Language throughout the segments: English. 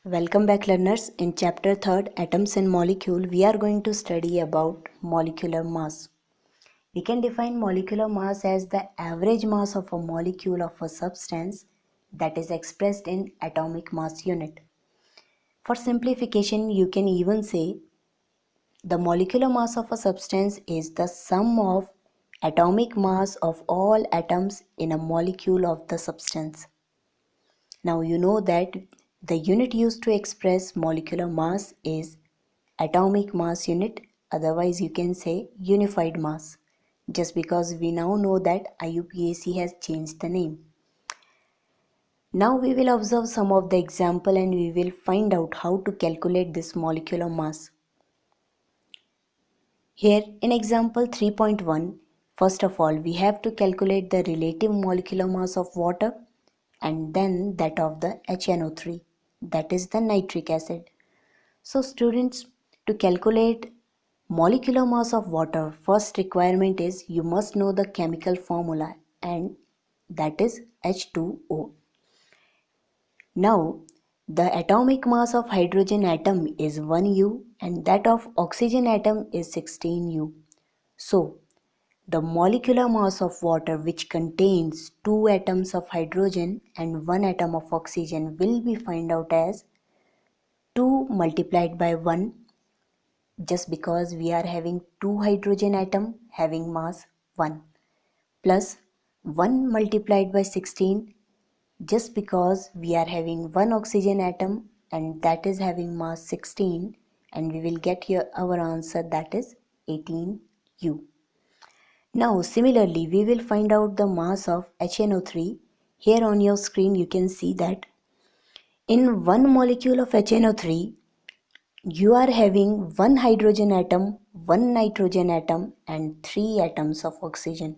Welcome back learners. In chapter 3rd Atoms and Molecule we are going to study about molecular mass. We can define molecular mass as the average mass of a molecule of a substance that is expressed in atomic mass unit. For simplification you can even say the molecular mass of a substance is the sum of atomic mass of all atoms in a molecule of the substance. Now you know that the unit used to express molecular mass is atomic mass unit, otherwise you can say unified mass, just because we now know that IUPAC has changed the name. Now we will observe some of the example and we will find out how to calculate this molecular mass. Here in example 3.1, first of all we have to calculate the relative molecular mass of water and then that of the HNO3, that is the nitric acid. So students, to calculate molecular mass of water, first requirement is you must know the chemical formula and that is H2O. Now the atomic mass of hydrogen atom is 1U and that of oxygen atom is 16U. So the molecular mass of water which contains 2 atoms of hydrogen and 1 atom of oxygen will be found out as 2 multiplied by 1, just because we are having 2 hydrogen atom having mass 1, plus 1 multiplied by 16, just because we are having 1 oxygen atom and that is having mass 16, and we will get here our answer, that is 18U. Now similarly we will find out the mass of HNO3. Here on your screen you can see that in one molecule of HNO3 you are having 1 hydrogen atom, 1 nitrogen atom and 3 atoms of oxygen.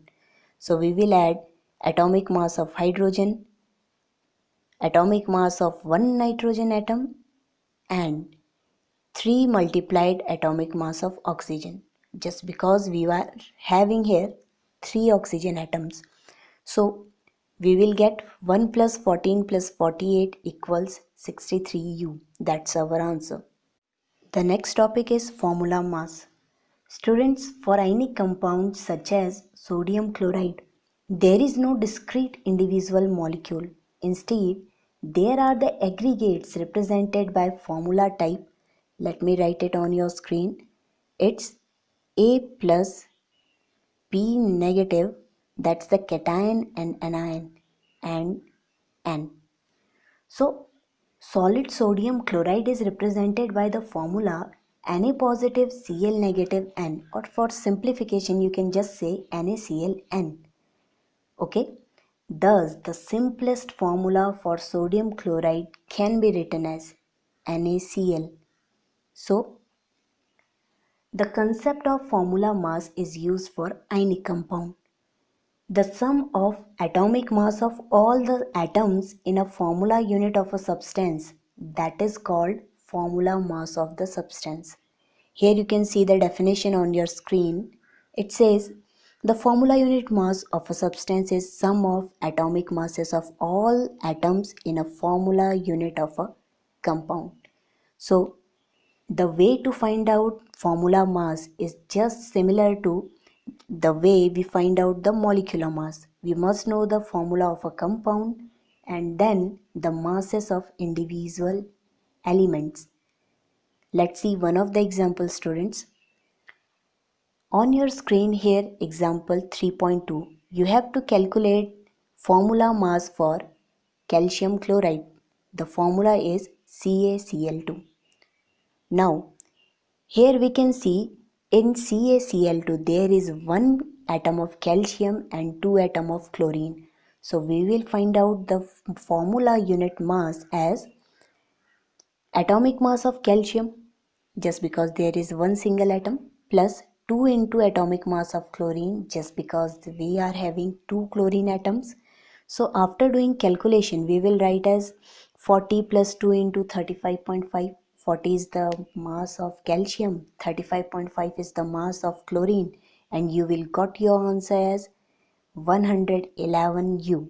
So we will add atomic mass of hydrogen, atomic mass of 1 nitrogen atom and 3 multiplied atomic mass of oxygen, just because we are having here 3 oxygen atoms. So we will get 1 plus 14 plus 48 equals 63U. That's our answer. The next topic is formula mass. Students, for any compound such as sodium chloride, there is no discrete individual molecule. Instead, there are the aggregates represented by formula type. Let me write it on your screen. It's A plus P negative, that's the cation and anion, and N. So solid sodium chloride is represented by the formula Na positive Cl negative N, or for simplification you can just say NaClN. Okay, thus the simplest formula for sodium chloride can be written as NaCl. So the concept of formula mass is used for ionic compound. The sum of atomic mass of all the atoms in a formula unit of a substance, that is called formula mass of the substance. Here you can see the definition on your screen. It says the formula unit mass of a substance is sum of atomic masses of all atoms in a formula unit of a compound. So the way to find out formula mass is just similar to the way we find out the molecular mass. We must know the formula of a compound and then the masses of individual elements. Let's see one of the examples, students. On your screen here, example 3.2, you have to calculate formula mass for calcium chloride. The formula is CaCl2. Now, here we can see in CaCl2 there is 1 atom of calcium and 2 atom of chlorine. So we will find out the formula unit mass as atomic mass of calcium, just because there is 1 single atom, plus 2 into atomic mass of chlorine, just because we are having 2 chlorine atoms. So after doing calculation we will write as 40 plus 2 into 35.5. 40 is the mass of calcium, 35.5 is the mass of chlorine, and you will got your answer as 111U.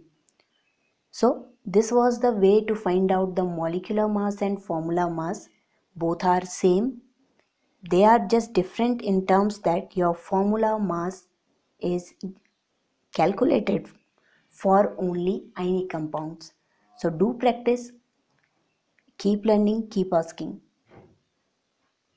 So This was the way to find out the molecular mass and formula mass. Both are same. They are just different in terms that your formula mass is calculated for only ionic compounds. So do practice, keep learning, keep asking.